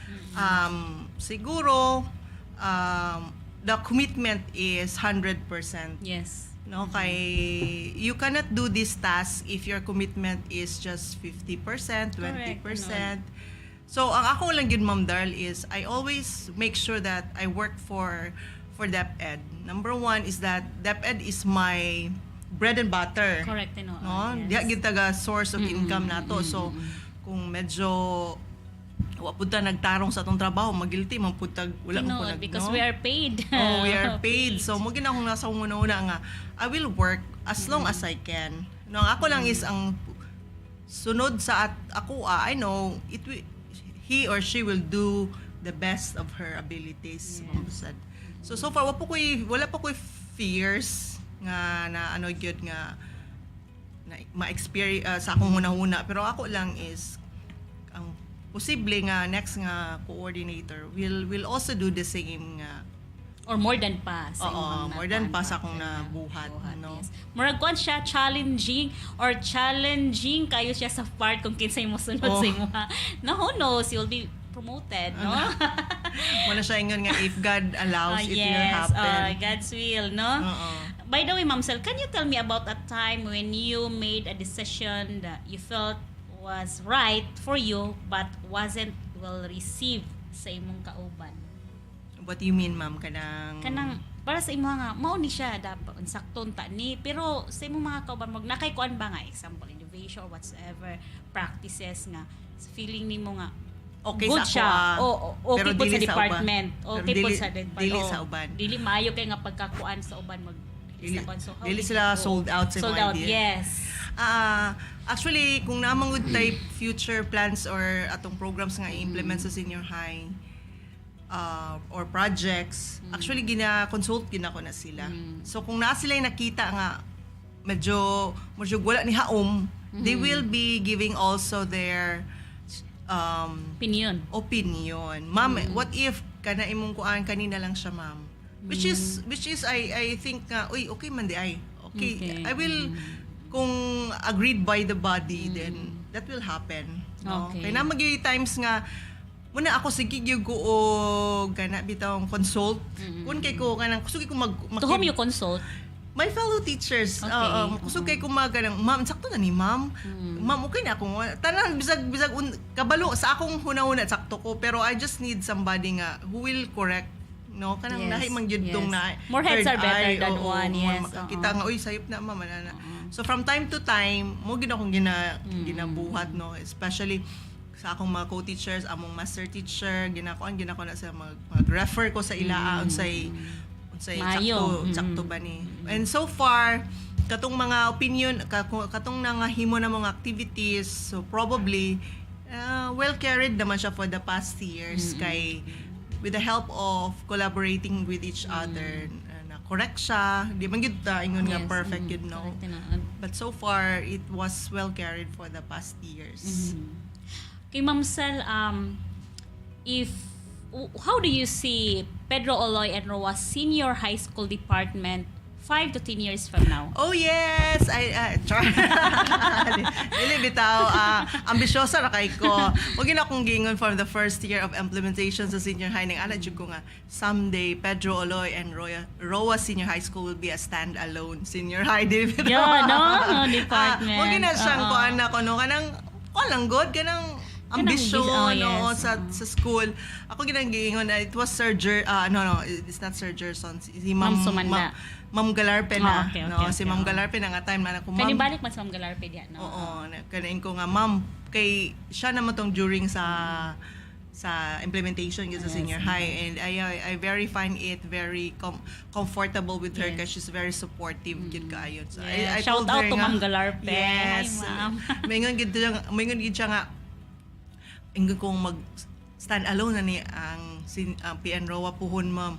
siguro the commitment is 100%. Yes. No, kay you cannot do this task if your commitment is just 50%, 20%. Correct. So ang ako lang yun, Ma'am Darl, is I always make sure that I work for DepEd. Number one is that DepEd is my bread and butter. Correct, no. No, diha gid taga source of income nato. So kung medyo punta nagtarong sa atong trabaho, magilti man punta wala mo Tinuod, because no? we are paid. Oh, we are paid. So mo gina akong nasa una nga I will work as long as I can. No, ang ako lang is ang sunod sa ako I know he or she will do the best of her abilities. So far wala pa ko'y fears nga na ano gyud nga na ma-experience sa akong una-una, pero ako lang is ang posible nga next nga coordinator will also do the same nga Or more than pa sa imong more than pa nakuan sa akong na nabuhat, no? Yes. Murag kuan siya challenging kayo siya sa part kung kinsay mo sunod sa imo. No, who knows, you'll be promoted, no? Wala siya ingon nga if God allows it will yes, happen. God's will, no? By the way, Ma'am Sel, can you tell me about a time when you made a decision that you felt was right for you but wasn't well received sa imong kauban? What do you mean, ma'am? Kanang para sa imo nga mao ni siya dapat sakton ta ni, pero sa imong mga kauban mag nakay kuan ba nga example innovation or whatsoever practices nga feeling nimo nga okay good sa siya. pero Okay po sa dili department. Okay po dili- sa department. dili sa uban. Dili maayo kay nga pagkakuan sa uban mag Dili sila sold out sa sold mga out, idea. yes. Actually, kung namang good type future plans or atong programs nga i-implement sa senior high or projects, actually gina-consult ko na sila. So kung na sila nakita nga medyo wala ni haom, they will be giving also their Opinion. Ma'am, what if kana imong kuan kanina lang siya, ma'am? Which is I think okay man di ay. Okay. I will kung agreed by the body then that will happen. No? Okay. Kaya na magi times nga muna ako sige gyud ko og kana bitawng consult. Kun kay ko kanang kusugi ko To whom you consult? my fellow teachers. Okay. Kusog kay kumaganang, ma'am, sakto na ni ma'am. Ma'am, okay na ako. Tanan, bisag kabalo, sa akong huna-huna, sakto ko. Pero I just need somebody nga who will correct. No? Kanang Yes, nahi mang yudtong yes. na. More heads are third better eye, than one, yes. Kita nga, uy, sayop na, ma'am. So from time to time, mo gina akong ginabuhat, no? Especially sa akong mga co-teachers, among master teacher, ginako na sa mag-refer ko sa ila, unsay Mayo. sakto ba ni. And so far, katong mga opinion, katong nangahimo na mga activities, so probably well carried naman siya for the past years kay with the help of collaborating with each other, na correct siya, di man gyud ta ingon nga Yes, perfect yun, no. correct na. But so far it was well carried for the past years. Kay Ma'am Sel, how do you see Pedro, Oloy, and Roah Senior High School Department 5 to 10 years from now? Oh yes, dili bitaw, ambisyosa ra kay ko. Wag na akong gingon from the first year of implementation sa senior high ning ana jud ko nga someday Pedro, Oloy, and Roah Senior High School will be a standalone senior high, di bitaw. Yeah, no, department. Wag na siyang kuan na ko no kanang lang good kanang ambisyon yes. sa school. Ako ginangingon it was Sir it's not Sir Gerson, si Ma'am Sumanda. Ma'am Galarpe na, Okay, si Ma'am Galarpe na nga time na ako, ma'am. Kanibalik man sa Ma'am Galarpe diyan, no? Oo, kanain ko nga, ma'am, kay siya naman tong during sa implementation sa senior high, and I very find it very comfortable with her kasi she's very supportive gid kaayo. So I shout told out her to nga, Ma'am Galarpe. Yes. Hi, ma'am. Maingon gid siya nga inggon kong mag stand alone na ni ang PN Roah puhon, ma'am.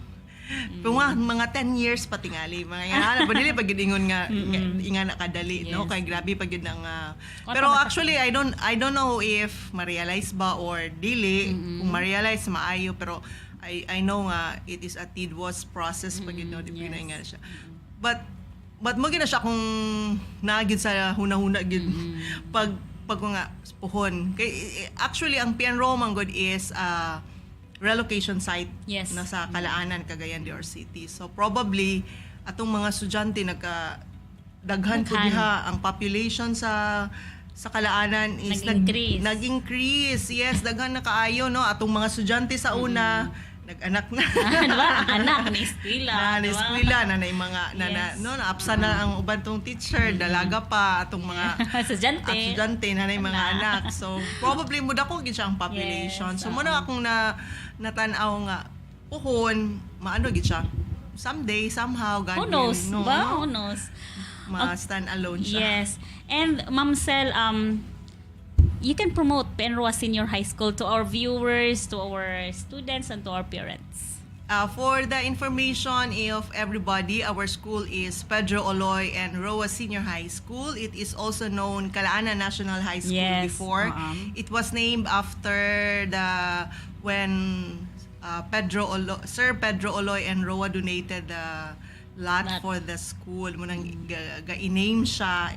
Pero mga 10 years pa tingali, mga ingana pa dili pag ingon nga ingana kadali, no, kay grabe pag yun ang pero actually I don't know if ma-realize ba or dili. Kung ma-realize maayo, pero I know nga it is a tedious process pag yun, no, di na ingana siya. But mo gina siya kung naagid sa hunahuna gid pag ko nga puhon. Kay actually ang PN Roah manggod is relocation site na sa Kalaanan, Cagayan de Oro City. So probably atong mga estudyante daghan po diha ang population sa Kalaanan is nag-increase. Nag-increase. Yes, daghan na kaayo, no. Atong mga estudyante sa una nag-anak na. Diba? Ang anak ni eskwela. Na eskwela na mga Yes. naapsa na ang uban tong teacher, dalaga pa atong mga Estudyante. na mga anak. So probably mo dako gid siya ang population. Yes, So mo na akong natanaw nga puhon, maano gid siya. Someday, somehow, God Who knows? willing, no? Ba? Who knows? Ma-stand alone siya. Yes. And Ma'am Cel, you can promote Penroa Senior High School to our viewers, to our students, and to our parents. For the information of everybody, our school is Pedro, Oloy, and Roah Senior High School. It is also known Kalaanan National High School Yes, before. It was named after when Sir Pedro Oloy and Roah donated the lot for the school. Munang ga-name siya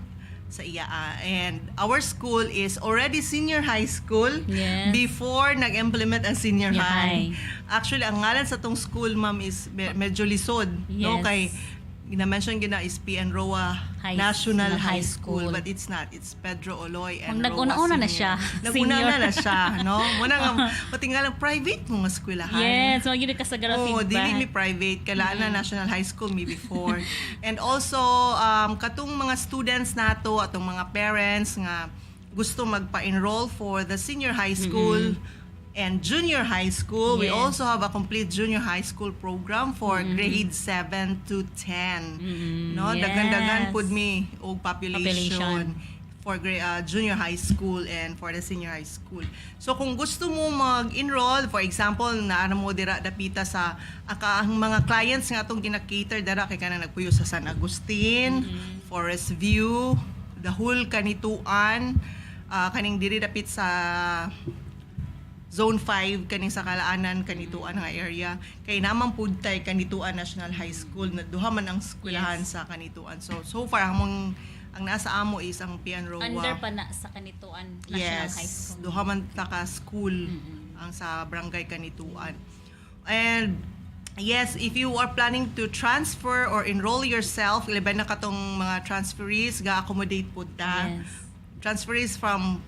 sa iya. And our school is already senior high school Yes. before nag-implement ang senior Yeah, high. high. Actually, ang ngalan sa tong school, ma'am, is medyo lisod. No? Yes. Kay gina-mention gina is PN Roah National High School, but it's not. It's Pedro Oloy and Roah Nag-una-una na Senior. siya. Nag-una Senior. na siya, no? Muna nga, patingalang private mga eskwelahan. Yes, so yun ka sa Oh, feedback. dili mi private, Kalaanan National High School mi before. And also, katong mga students nato, atong mga parents nga gusto magpa-enroll for the senior high school and junior high school. We Yes. also have a complete junior high school program for grades 7 to 10. No, Yes. dagan-dagan pud mi og population Population. for junior high school and for the senior high school. So kung gusto mo mag-enroll, for example, naano mo dira dapita sa ang mga clients nga atong gina-cater dira kay kanang nagpuyo sa San Agustin, Forest View, the whole kanituan, kaning diri dapit sa Zone 5 kaning sa Kalaanan kanituan nga area kay naman pud tay kanituan National High School na duha man ang eskwelahan sa kanituan. So far ang nasa amo is ang PN Roah. Under pa na sa Kanituan National High Yes, School. duha man ta ka school ang sa barangay kanituan. And yes, if you are planning to transfer or enroll yourself, ilaban na katong mga transferees ga-accommodate pud ta. Yes. Transferees from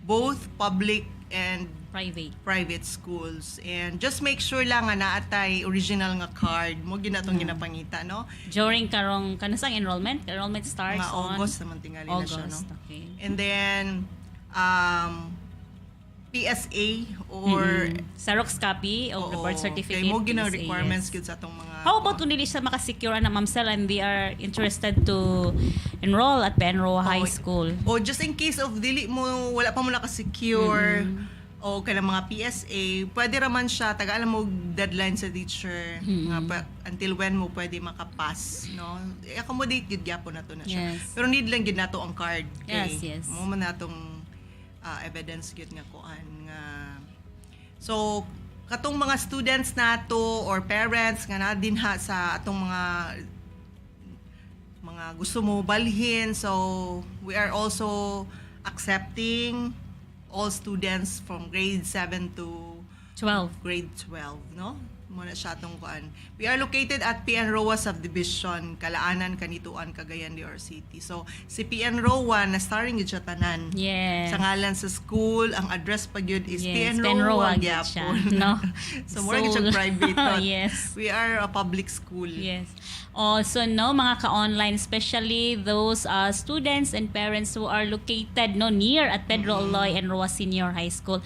both public and Private. schools. And just make sure lang nga naatay original nga card mo ginatong ginapangita, no? During kanasang enrollment starts Mga on August naman tingali na siya, no? Okay. And then PSA or Xerox copy of the birth certificate. kay mo ginang PSA, requirements yes. gyud sa atong mga How about kung dili siya makasecure na Ma'am Cel and they are interested to enroll at Penroa High School? O just in case of dili mo wala pa mo naka-secure o kaya mga PSA, pwede raman siya taga-alam mo deadline sa teacher nga until when mo pwede makapass, no? I-accommodate gid gyapon nato na siya. Yes. Pero need lang gid nato ang card. Yes, yes. Mo man natong evidence gid nga kuan nga. So katong mga students nato or parents nga na dinha sa atong mga gusto mo balhin, so we are also accepting all students from grade 7 to 12. grade 12, no? Muna siya atong kuan. We are located at PN Roah Subdivision, Kalaanan, Kanituan, Cagayan de Oro City. So, si PN Roah, na-starring yun siya tanan. Yes. Sa ngalan sa school, ang address pa yun is Yes, PN Penroa Roah, gyud siya, gyapon. no? So, mura yun siya private. No? Yes. We are a public school. Yes. Also, no, mga ka-online, especially those students and parents who are located near at Pedro Oloy and Roah Senior High School.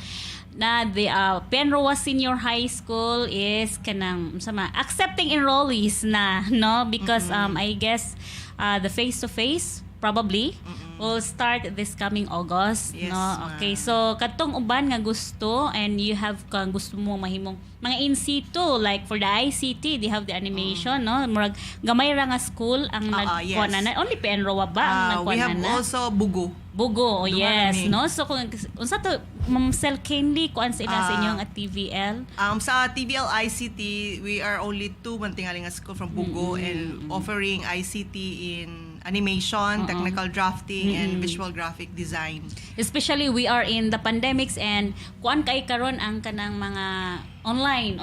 Na the Penroa Senior High School is kanang accepting enrollees na, no, because I guess the face-to-face probably will start this coming August. Yes, no? Okay, so katong uban nga gusto and you have kang gusto mo mahimong mga in situ, like for the ICT, they have the animation, no? Murag gamay ra nga school ang yes. nagkuha na. Only Penroa ba ang nagkuha We have na? also Bugo. Bugo, Duha yes, ni. no? So kung unsa to Ma'am Cel Candy kuan sa ila sa inyong at TVL? Sa TVL ICT, we are only 2 mantingaling nga school from Bugo and offering ICT in animation, technical drafting, and visual graphic design. Especially we are in the pandemics and kuan kay karon ang kanang mga online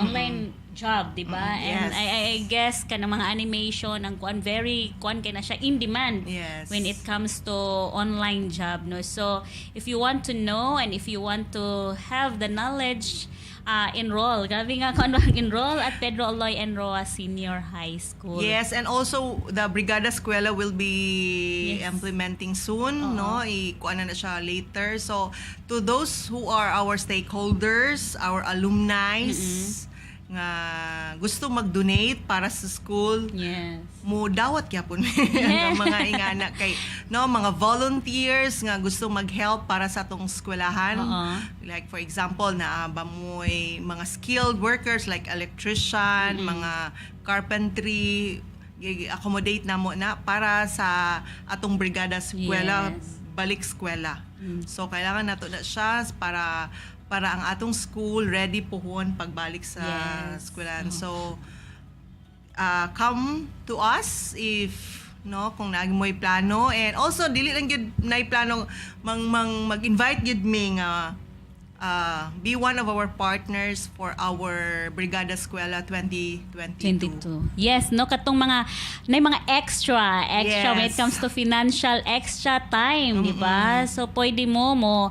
job, di ba? And Yes. I guess kanang mga animation ang very kay na siya in demand Yes. when it comes to online job, no. So if you want to know and if you want to have the knowledge, enroll. Grabe nga kung enroll at Pedro, Oloy and Roah Senior High School. Yes, and also the Brigada Eskwela will be Yes. implementing soon, no? Ikuan na siya later. So to those who are our stakeholders, our alumni, nga gusto mag-donate para sa school, Yes. mo dawat gyapon ang mga ingana kay mga volunteers nga gusto mag-help para sa atong eskwelahan. Like for example na ba mo'y mga skilled workers like electrician, mga carpentry, accommodate na mo na para sa atong brigada eskwela, Yes. balik eskwela. So kailangan nato na siya para ang atong school ready pohon pagbalik sa Yes. eskwelahan. So come to us if kung naagi mo'y plano, and also dili lang gyud nay plano mag-invite gyud mi nga be one of our partners for our Brigada Eskwela 2022. Yes, no, katong mga extra Yes. when it comes to financial extra time, di ba? So pwede mo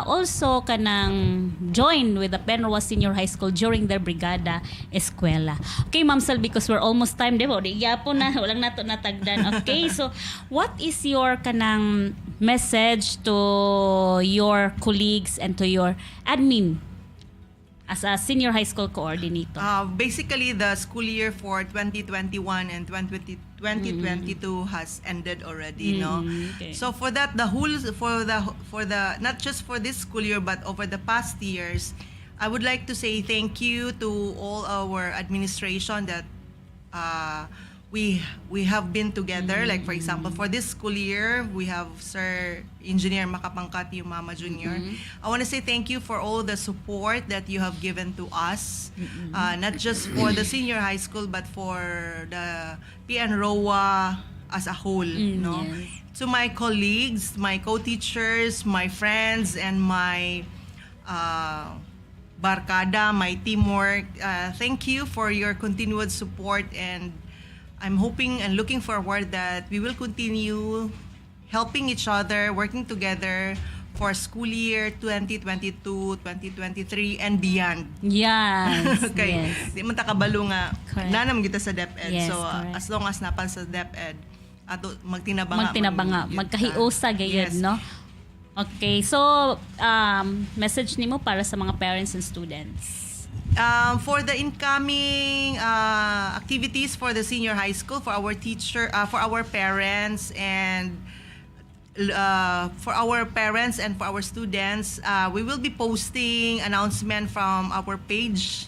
also kanang join with the Roah Senior High School during their Brigada Eskwela. Okay, Ma'am Sel, because we're almost time, di ba? Di gyapon na, walang nato natagdan. Okay, so what is your kanang message to your colleagues and to your admin as a senior high school coordinator? Basically, the school year for 2021 and 2022 has ended already, no? Okay. So for that, for the not just for this school year but over the past years, I would like to say thank you to all our administration that we have been together. Like for example, for this school year, we have Sir Engineer Makapangkat Mama Jr. I want to say thank you for all the support that you have given to us, not just for the senior high school but for the PN Roah as a whole. No, Yes. to my colleagues, my co-teachers, my friends, and my barkada, my teamwork. Thank you for your continued support, and I'm hoping and looking forward that we will continue helping each other, working together for school year 2022-2023 and beyond. Yes. Okay. Yes. Di man ta kabalo nga Correct. nanam kita sa DepEd. Yes, So correct. as long as napal sa DepEd, ato magtinabanga. magkahiusa gayud, Yes. no? Okay, so message nimo para sa mga parents and students. For the incoming activities for the senior high school, for our for our parents and for our students, we will be posting announcement from our page.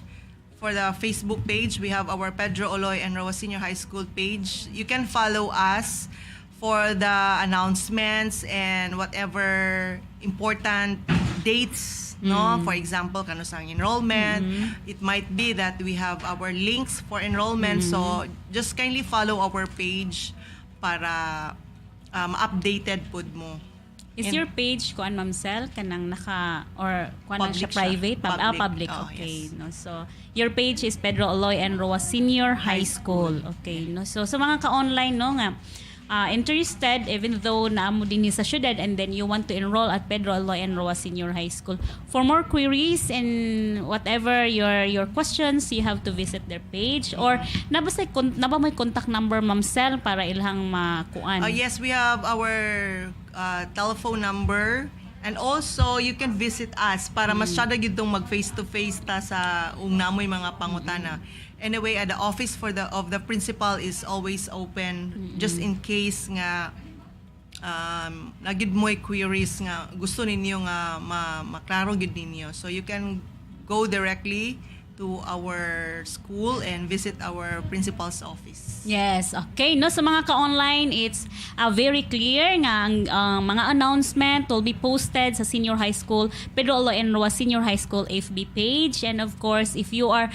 For the Facebook page, we have our Pedro, Oloy and Roah Senior High School page. You can follow us for the announcements and whatever important dates. No, for example, kano sang enrollment. It might be that we have our links for enrollment. So just kindly follow our page para updated pud mo. Is And- your page kuan Ma'am Sel kanang or kuan siya Public siya. private? Public. Public. Oh, Okay, yes. no. So your page is Pedro, Oloy and Roah Senior High School. Okay, no. So sa mga ka-online no nga interested, even though naamo din sa syudad and then you want to enroll at Pedro, Oloy and Roah Senior High School, for more queries and whatever your questions, you have to visit their page, or naba may contact number Ma'am Sel para ilhang makuan? Yes, we have our telephone number, and also you can visit us para masyado gyud tong mag face to face ta sa namoy mga pangutana. Anyway, the office of the principal is always open, just in case nga nagid mo'y queries nga gusto ninyo nga maklaro gid ninyo. So you can go directly to our school and visit our principal's office. Yes, okay. No, sa mga ka-online, it's very clear nga ang mga announcement will be posted sa Senior High School, Pedro, Oloy and Roah Senior High School FB page. And of course, if you are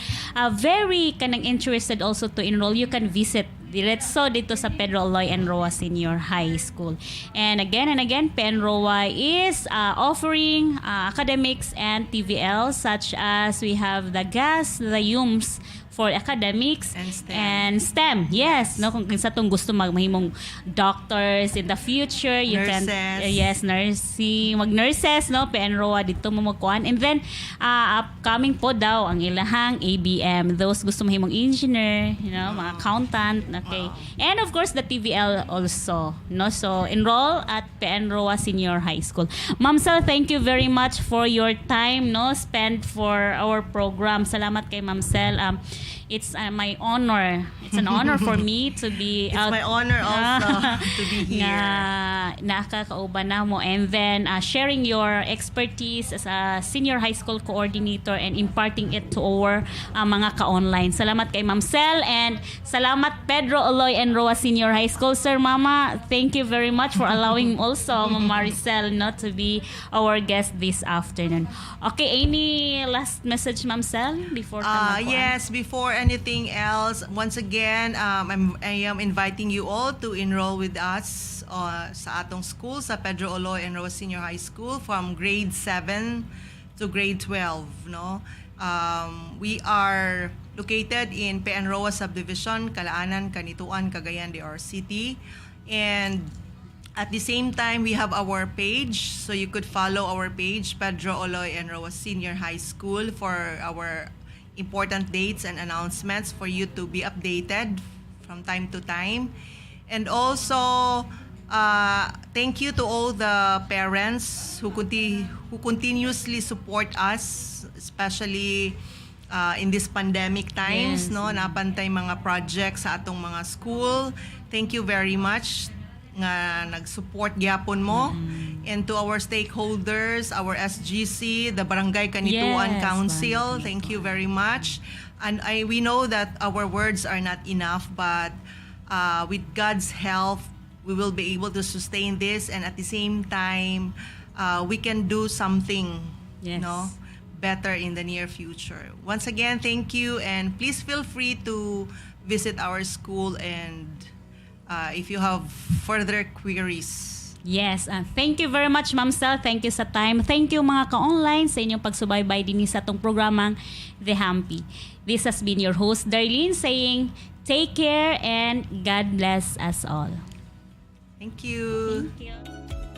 very kanang interested also to enroll, you can visit diretso dito sa Pedro, Oloy, and Roah Senior High School. And again, PEN Roah is offering academics and TVL, such as we have the GAS, the UMS, for academics And STEM. Yes, no, kung kinsa tong gusto magmahimong doctors in the future, you Nurses. can nursing, mag-nurses, no, PN Roah dito mo magkuan. And then upcoming po daw ang ilahang ABM, those gusto mahimong engineer, mga accountant, okay. And of course the TVL also, no. So enroll at PN Roah Senior High School. Ma'am Sel, thank you very much for your time, no, spent for our program. Salamat kay Ma'am Sel. It's my honor. It's an honor for me to be It's my honor also to be here. Nakakauban na mo, and then sharing your expertise as a senior high school coordinator and imparting it to our mga ka-online. Salamat kay Ma'am Sel, and salamat Pedro, Oloy, and Roah Senior High School. Sir, Mama, thank you very much for allowing also Ma'am Maricel to be our guest this afternoon. Okay, any last message, Ma'am Sel, before Yes, before anything else, once again, I am inviting you all to enroll with us sa atong school, sa Pedro, Oloy, and Roah Senior High School from grade 7 to grade 12. No? We are located in PN Roah Subdivision, Calaanan, Kanituan, Cagayan de Oro City. And at the same time, we have our page, so you could follow our page, Pedro, Oloy, and Roah Senior High School, for our important dates and announcements for you to be updated from time to time. And also, thank you to all the parents who continuously support us, especially in this pandemic times. Yes. No, napantay mga projects sa atong mga school. Thank you very much nga nag-support gyapon mo. And to our stakeholders, our SGC, the Barangay Kanituan Yes, Council, thank you very much. And we know that our words are not enough, but with God's help, we will be able to sustain this, and at the same time, we can do something, Yes. better in the near future. Once again, thank you, and please feel free to visit our school, and if you have further queries. Yes, thank you very much, Ma'am Sel. Thank you sa time. Thank you mga ka-online sa inyong pagsubaybay din sa itong programang The HAMPE. This has been your host, DAR LENE, saying take care and God bless us all. Thank you. Thank you.